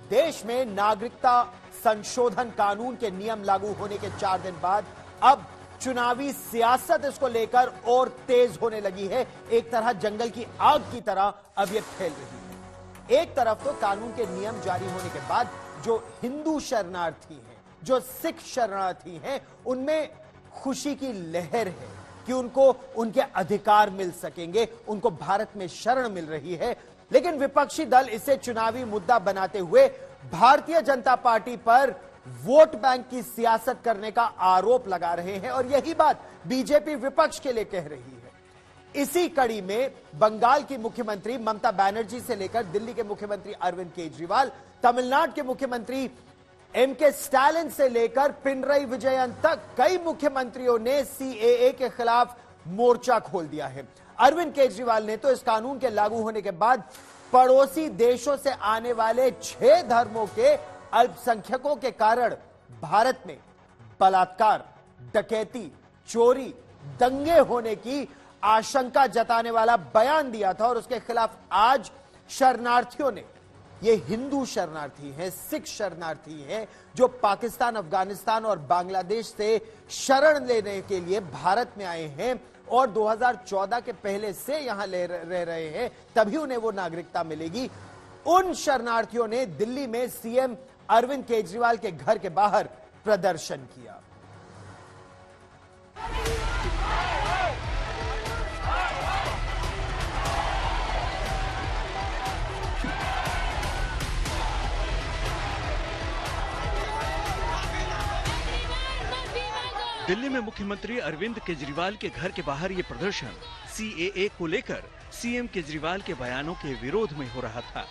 देश में नागरिकता संशोधन कानून के नियम लागू होने के 4 दिन बाद अब चुनावी सियासत इसको लेकर और तेज होने लगी है। एक तरह जंगल की आग की तरह अब यह फैल रही है। एक तरफ तो कानून के नियम जारी होने के बाद जो हिंदू शरणार्थी हैं, जो सिख शरणार्थी हैं, उनमें खुशी की लहर है कि उनको उनके अधिकार मिल सकेंगे, उनको भारत में शरण मिल रही है। लेकिन विपक्षी दल इसे चुनावी मुद्दा बनाते हुए भारतीय जनता पार्टी पर वोट बैंक की सियासत करने का आरोप लगा रहे हैं और यही बात बीजेपी विपक्ष के लिए कह रही है। इसी कड़ी में बंगाल की मुख्यमंत्री ममता बनर्जी से लेकर दिल्ली के मुख्यमंत्री अरविंद केजरीवाल, तमिलनाडु के मुख्यमंत्री एमके स्टालिन से लेकर पिनरई विजयन तक कई मुख्यमंत्रियों ने सीएए के खिलाफ मोर्चा खोल दिया है। अरविंद केजरीवाल ने तो इस कानून के लागू होने के बाद पड़ोसी देशों से आने वाले 6 धर्मों के अल्पसंख्यकों के कारण भारत में बलात्कार, डकैती, चोरी, दंगे होने की आशंका जताने वाला बयान दिया था और उसके खिलाफ आज शरणार्थियों ने, ये हिंदू शरणार्थी हैं, सिख शरणार्थी हैं, जो पाकिस्तान, अफगानिस्तान और बांग्लादेश से शरण लेने के लिए भारत में आए हैं और 2014 के पहले से यहां रह रहे हैं, तभी उन्हें वो नागरिकता मिलेगी। उन शरणार्थियों ने दिल्ली में सीएम अरविंद केजरीवाल के घर के बाहर प्रदर्शन किया। दिल्ली में मुख्यमंत्री अरविंद केजरीवाल के घर के बाहर ये प्रदर्शन सीएए को लेकर सीएम केजरीवाल के बयानों के विरोध में हो रहा था।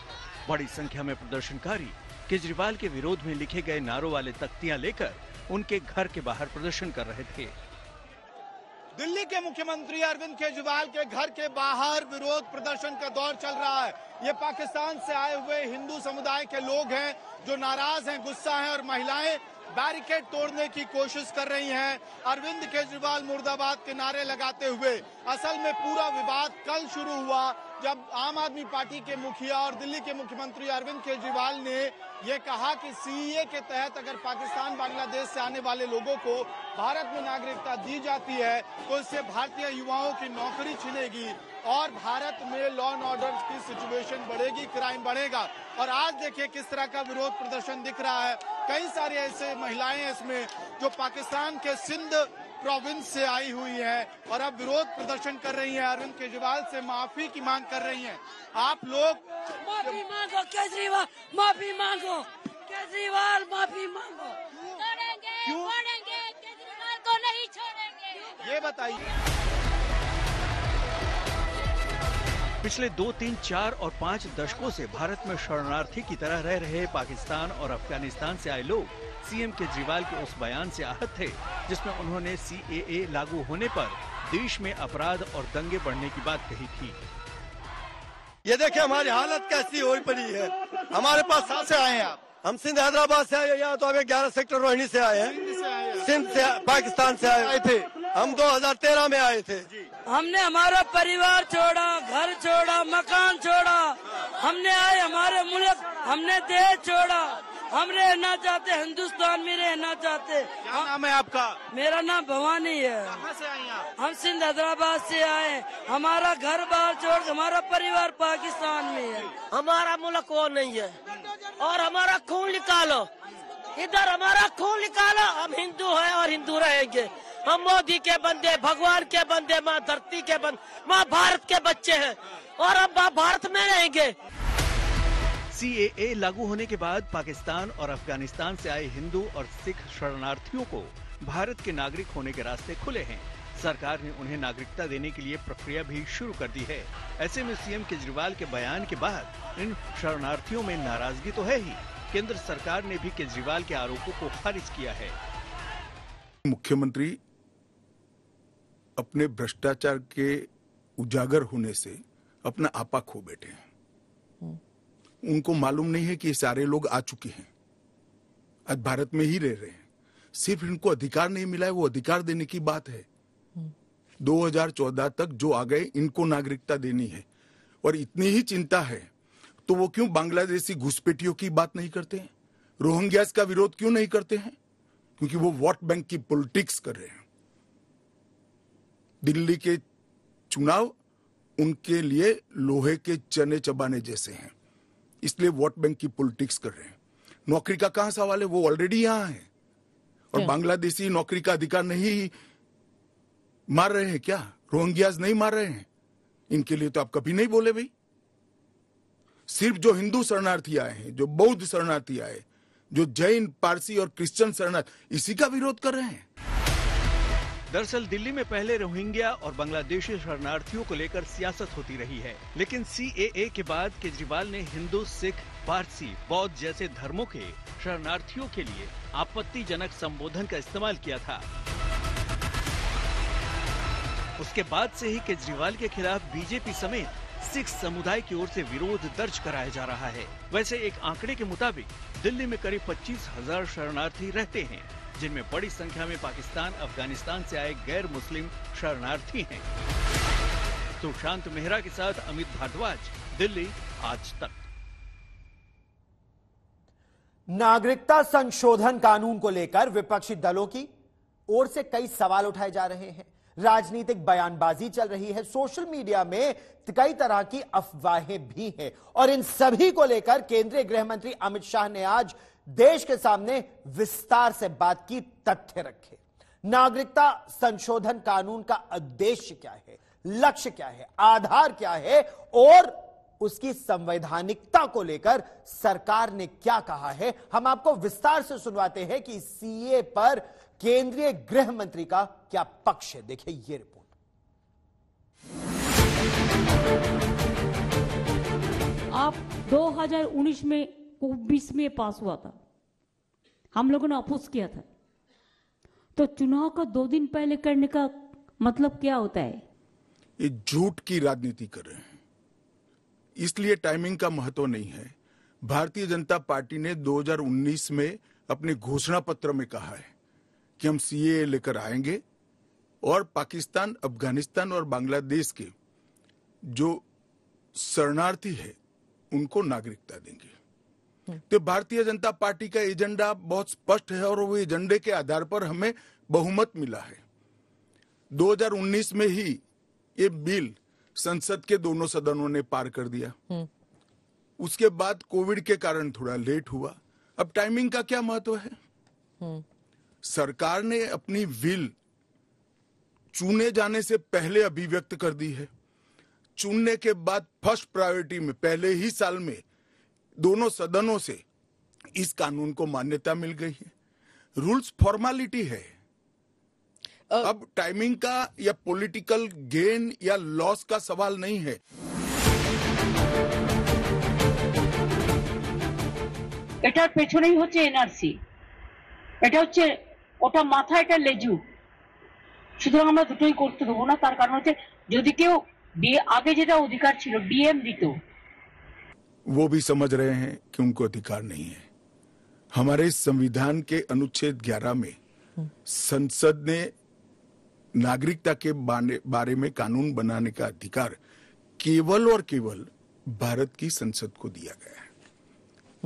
बड़ी संख्या में प्रदर्शनकारी केजरीवाल के विरोध में लिखे गए नारों वाले तख्तियां लेकर उनके घर के बाहर प्रदर्शन कर रहे थे। दिल्ली के मुख्यमंत्री अरविंद केजरीवाल के घर के बाहर विरोध प्रदर्शन का दौर चल रहा है। ये पाकिस्तान से आए हुए हिंदू समुदाय के लोग हैं जो नाराज हैं, गुस्सा हैं और महिलाएं बैरिकेड तोड़ने की कोशिश कर रही हैं। अरविंद केजरीवाल मुर्दाबाद के नारे लगाते हुए। असल में पूरा विवाद कल शुरू हुआ जब आम आदमी पार्टी के मुखिया और दिल्ली के मुख्यमंत्री अरविंद केजरीवाल ने ये कहा कि सीएए के तहत अगर पाकिस्तान, बांग्लादेश से आने वाले लोगों को भारत में नागरिकता दी जाती है तो इससे भारतीय युवाओं की नौकरी छिनेगी और भारत में लॉ एंड ऑर्डर की सिचुएशन बढ़ेगी, क्राइम बढ़ेगा। और आज देखिए किस तरह का विरोध प्रदर्शन दिख रहा है। कई सारी ऐसे महिलाएं इसमें जो पाकिस्तान के सिंध प्रोविंस से आई हुई हैं और अब विरोध प्रदर्शन कर रही हैं, अरविंद केजरीवाल से माफी की मांग कर रही हैं। आप लोग माफी मांगो, केजरीवाल माफी मांगो, केजरीवाल माफी मांगो। क्यों? केजरीवाल को नहीं छोड़ेंगे। ये बताइए। पिछले 2, 3, 4 और 5 दशकों से भारत में शरणार्थी की तरह रह रहे पाकिस्तान और अफगानिस्तान से आए लोग सीएम केजरीवाल के उस बयान से आहत थे जिसमें उन्होंने सीएए लागू होने पर देश में अपराध और दंगे बढ़ने की बात कही थी। ये देखिए हमारी हालत कैसी हो पड़ी है। हमारे पास कहाँ से आए हैं आप? हम सिंध हैदराबाद से आए, यहाँ तो हमें 11 सेक्टर रोहिणी से आए हैं। सिंध से, पाकिस्तान से आए थे। हम 2013 में आए थे। हमने हमारा परिवार छोड़ा, घर छोड़ा, मकान छोड़ा, हमने आए हमारे मुल्क, हमने देश छोड़ा। हम रहना चाहते, हिंदुस्तान में रहना चाहते। क्या नाम है आपका? मेरा नाम भवानी है। कहाँ से आई आप? हम सिंध हैदराबाद से आए। हमारा घर बार छोड़, हमारा परिवार पाकिस्तान में है। हमारा मुल्क वो नहीं है और हमारा खून निकालो, इधर हमारा खून निकालो। हम हिंदू हैं और हिंदू रहेंगे। हम मोदी के बंदे, भगवान के बंदे, माँ धरती के बंदे, माँ भारत के बच्चे हैं और हम माँ भारत में रहेंगे। सीएए लागू होने के बाद पाकिस्तान और अफगानिस्तान से आए हिंदू और सिख शरणार्थियों को भारत के नागरिक होने के रास्ते खुले हैं। सरकार ने उन्हें नागरिकता देने के लिए प्रक्रिया भी शुरू कर दी है। ऐसे में सीएम केजरीवाल के बयान के बाद इन शरणार्थियों में नाराजगी तो है ही, केंद्र सरकार ने भी केजरीवाल के आरोपों को खारिज किया है। मुख्यमंत्री अपने भ्रष्टाचार के उजागर होने से अपना आपा खो बैठे हैं। उनको मालूम नहीं है कि ये सारे लोग आ चुके हैं, आज भारत में ही रह रहे हैं। सिर्फ इनको अधिकार नहीं मिला है, वो अधिकार देने की बात है। 2014 तक जो आ गए इनको नागरिकता देनी है और इतनी ही चिंता है तो वो क्यों बांग्लादेशी घुसपैठियों की बात नहीं करते हैं? रोहिंग्यास का विरोध क्यों नहीं करते हैं? क्योंकि वो वोट बैंक की पॉलिटिक्स कर रहे हैं। दिल्ली के चुनाव उनके लिए लोहे के चने चबाने जैसे हैं, इसलिए वोट बैंक की पॉलिटिक्स कर रहे हैं। नौकरी का कहां सवाल है? वो ऑलरेडी यहां है। और बांग्लादेशी नौकरी का अधिकार नहीं मार रहे हैं क्या? रोहिंग्यास नहीं मार रहे हैं? इनके लिए तो आप कभी नहीं बोले भाई। सिर्फ जो हिंदू शरणार्थी आए हैं, जो बौद्ध शरणार्थी आए, जो जैन, पारसी और क्रिश्चियन शरणार्थी, इसी का विरोध कर रहे हैं। दरअसल दिल्ली में पहले रोहिंग्या और बांग्लादेशी शरणार्थियों को लेकर सियासत होती रही है, लेकिन CAA के बाद केजरीवाल ने हिंदू, सिख, पारसी, बौद्ध जैसे धर्मों के शरणार्थियों के लिए आपत्तिजनक संबोधन का इस्तेमाल किया था। उसके बाद से ही केजरीवाल के खिलाफ बीजेपी समेत सिख समुदाय की ओर से विरोध दर्ज कराया जा रहा है। वैसे एक आंकड़े के मुताबिक दिल्ली में करीब 25,000 शरणार्थी रहते हैं, जिनमें बड़ी संख्या में पाकिस्तान, अफगानिस्तान से आए गैर मुस्लिम शरणार्थी हैं। सुशांत मेहरा के साथ अमित भारद्वाज, दिल्ली आज तक। नागरिकता संशोधन कानून को लेकर विपक्षी दलों की ओर से कई सवाल उठाए जा रहे हैं। राजनीतिक बयानबाजी चल रही है, सोशल मीडिया में कई तरह की अफवाहें भी हैं, और इन सभी को लेकर केंद्रीय गृह मंत्री अमित शाह ने आज देश के सामने विस्तार से बात की, तथ्य रखे। नागरिकता संशोधन कानून का उद्देश्य क्या है, लक्ष्य क्या है, आधार क्या है, और उसकी संवैधानिकता को लेकर सरकार ने क्या कहा है, हम आपको विस्तार से सुनवाते हैं कि CAA पर केंद्रीय गृह मंत्री का क्या पक्ष है। देखिए ये रिपोर्ट। आप 2019 में 20 में पास हुआ था, हम लोगों ने अपोज किया था, तो चुनाव का 2 दिन पहले करने का मतलब क्या होता है? ये झूठ की राजनीति कर रहे हैं, इसलिए टाइमिंग का महत्व नहीं है। भारतीय जनता पार्टी ने 2019 में अपने घोषणा पत्र में कहा है कि हम CAA लेकर आएंगे और पाकिस्तान, अफगानिस्तान और बांग्लादेश के जो शरणार्थी है उनको नागरिकता देंगे। तो भारतीय जनता पार्टी का एजेंडा बहुत स्पष्ट है और वो एजेंडे के आधार पर हमें बहुमत मिला है। 2019 में ही ये बिल संसद के दोनों सदनों ने पार कर दिया। उसके बाद कोविड के कारण थोड़ा लेट हुआ। अब टाइमिंग का क्या महत्व है? सरकार ने अपनी विल चुने जाने से पहले अभिव्यक्त कर दी है। चुनने के बाद फर्स्ट प्रायोरिटी में पहले ही साल में दोनों सदनों से इस कानून को मान्यता मिल गई है। रूल्स फॉर्मेलिटी है। अब टाइमिंग का या पॉलिटिकल गेन या लॉस का सवाल नहीं है। এটার পেছনেই হচ্ছে এনআরসি, এটা হচ্ছে ওটা মাথা, এটা লেজু। সুতরাং আমরা দুটোই করতে দেবো না। তার কারণ হচ্ছে যদি কেউ आगे যেটা অধিকার ছিল डीएम দিত, वो भी समझ रहे हैं कि उनको अधिकार नहीं है। हमारे संविधान के अनुच्छेद 11 में संसद ने नागरिकता के बारे में कानून बनाने का अधिकार केवल और केवल भारत की संसद को दिया गया है।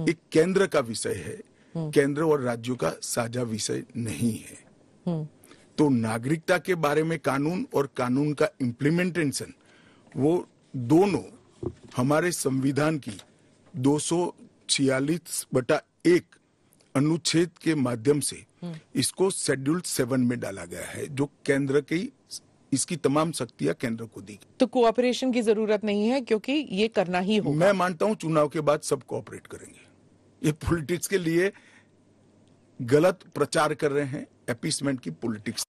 एक केंद्र का विषय है, केंद्र और राज्यों का साझा विषय नहीं है। तो नागरिकता के बारे में कानून और कानून का इम्प्लीमेंटेशन, वो दोनों हमारे संविधान की 246/1 अनुच्छेद के माध्यम से इसको शेड्यूल 7 में डाला गया है, जो केंद्र की इसकी तमाम शक्तियां केंद्र को दी। तो कोऑपरेशन की जरूरत नहीं है क्योंकि ये करना ही होगा। मैं मानता हूं चुनाव के बाद सब कोऑपरेट करेंगे। ये पॉलिटिक्स के लिए गलत प्रचार कर रहे हैं, अपीसमेंट की पॉलिटिक्स।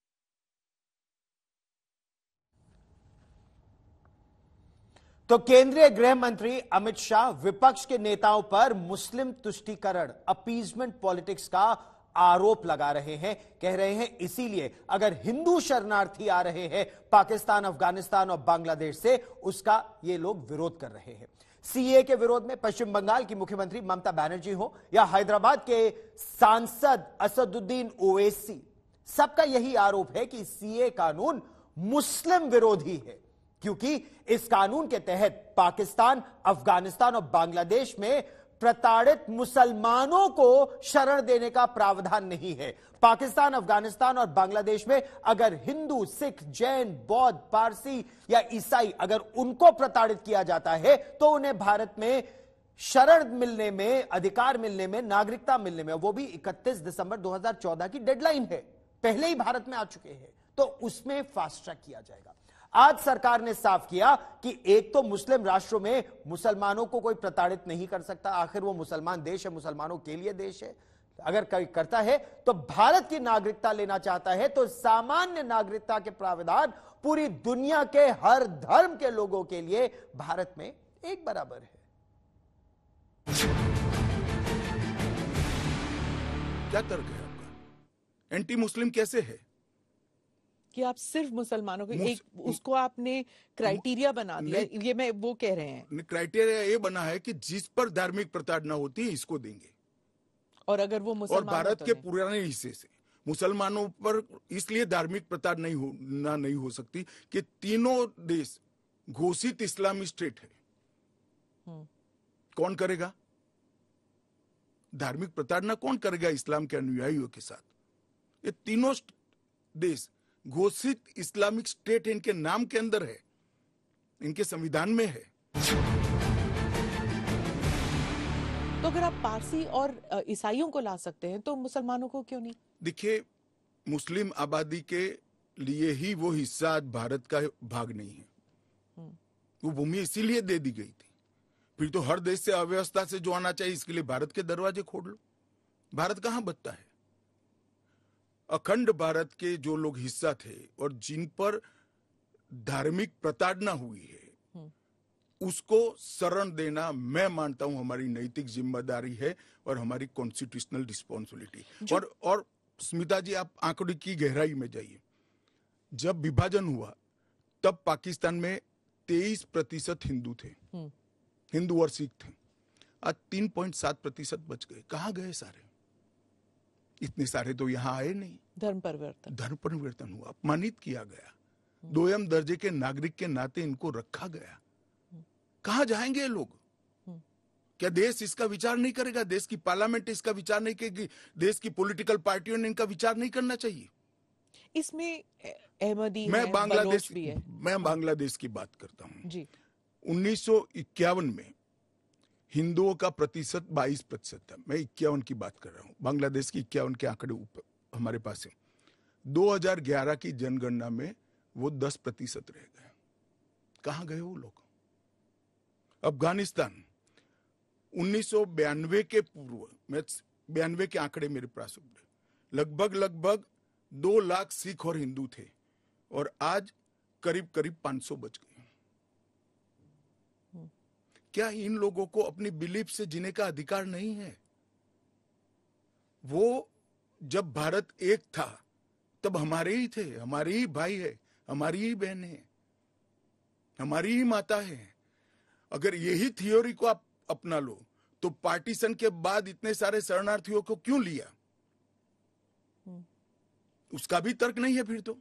तो केंद्रीय गृह मंत्री अमित शाह विपक्ष के नेताओं पर मुस्लिम तुष्टीकरण, अपीजमेंट पॉलिटिक्स का आरोप लगा रहे हैं। कह रहे हैं इसीलिए अगर हिंदू शरणार्थी आ रहे हैं पाकिस्तान, अफगानिस्तान और बांग्लादेश से, उसका ये लोग विरोध कर रहे हैं। CAA के विरोध में पश्चिम बंगाल की मुख्यमंत्री ममता बनर्जी हो या हैदराबाद के सांसद असदुद्दीन ओवैसी, सबका यही आरोप है कि CAA कानून मुस्लिम विरोधी है। क्योंकि इस कानून के तहत पाकिस्तान, अफगानिस्तान और बांग्लादेश में प्रताड़ित मुसलमानों को शरण देने का प्रावधान नहीं है। पाकिस्तान, अफगानिस्तान और बांग्लादेश में अगर हिंदू, सिख, जैन, बौद्ध, पारसी या ईसाई अगर उनको प्रताड़ित किया जाता है तो उन्हें भारत में शरण मिलने में, अधिकार मिलने में, नागरिकता मिलने में, वो भी 31 दिसंबर 2014 की डेडलाइन है, पहले ही भारत में आ चुके हैं, तो उसमें फास्ट ट्रैक किया जाएगा। आज सरकार ने साफ किया कि एक तो मुस्लिम राष्ट्रों में मुसलमानों को कोई प्रताड़ित नहीं कर सकता, आखिर वो मुसलमान देश है, मुसलमानों के लिए देश है। अगर कोई करता है तो भारत की नागरिकता लेना चाहता है तो सामान्य नागरिकता के प्रावधान पूरी दुनिया के हर धर्म के लोगों के लिए भारत में एक बराबर है। क्या तर्क है आपका? एंटी मुस्लिम कैसे है कि आप सिर्फ मुसलमानों को एक उसको आपने क्राइटेरिया बना दिया? ये मैं वो कह रहे हैं क्राइटेरिया ये बना है कि जिस पर धार्मिक प्रताड़ना होती है इसको देंगे, और अगर वो मुसलमान, और भारत के पुराने हिस्से से मुसलमानों पर इसलिए धार्मिक प्रताड़ना नहीं हो सकती कि तीनों देश घोषित इस्लामी स्टेट है। कौन करेगा धार्मिक प्रताड़ना? कौन करेगा इस्लाम के अनुयायियों के साथ? ये तीनों देश घोषित इस्लामिक स्टेट इनके नाम के अंदर है, इनके संविधान में है। तो अगर आप पारसी और ईसाइयों को ला सकते हैं तो मुसलमानों को क्यों नहीं? देखिए, मुस्लिम आबादी के लिए ही वो हिस्सा आज भारत का भाग नहीं है। वो भूमि इसीलिए दे दी गई थी। फिर तो हर देश से अव्यवस्था से जो आना चाहिए इसके लिए भारत के दरवाजे खोल लो। भारत कहां बचता है? अखंड भारत के जो लोग हिस्सा थे और जिन पर धार्मिक प्रताड़ना हुई है उसको शरण देना मैं मानता हूं हमारी नैतिक जिम्मेदारी है और हमारी कॉन्स्टिट्यूशनल रिस्पॉन्सिबिलिटी। और स्मिता जी, आप आंकड़े की गहराई में जाइए। जब विभाजन हुआ तब पाकिस्तान में 23% हिंदू थे, हिंदू और सिख थे। आज 3.7% बच गए। कहां गए सारे? इतने सारे तो यहां आए नहीं। धर्म परिवर्तन हुआ, अपमानित किया गया, दोयम दर्जे के नागरिक के नाते इनको रखा गया। कहां जाएंगे ये लोग? क्या देश इसका विचार नहीं करेगा? देश की पार्लियामेंट इसका विचार नहीं करेगी? देश की पॉलिटिकल पार्टियों ने इनका विचार नहीं करना चाहिए? इसमें अहमदी मैं बांग्लादेश की बात करता हूं जी। 1951 में हिंदुओं का प्रतिशत 22% था। मैं 51 की बात कर रहा हूं, बांग्लादेश की 51 के आंकड़े ऊपर हमारे पास है। 2011 की जनगणना में वो 10% रह गए। कहां गए वो लोग? अफगानिस्तान 1992 के पूर्व, मैं 92 के आंकड़े मेरे पास लगभग 2 लाख सिख और हिंदू थे और आज करीब 500 बच गए। क्या इन लोगों को अपनी बिलीफ से जीने का अधिकार नहीं है? वो जब भारत एक था तब हमारे ही थे, हमारे ही भाई है, हमारी ही बहन है, हमारी ही माता है। अगर यही थ्योरी को आप अपना लो तो पार्टीशन के बाद इतने सारे शरणार्थियों को क्यों लिया? उसका भी तर्क नहीं है फिर तो।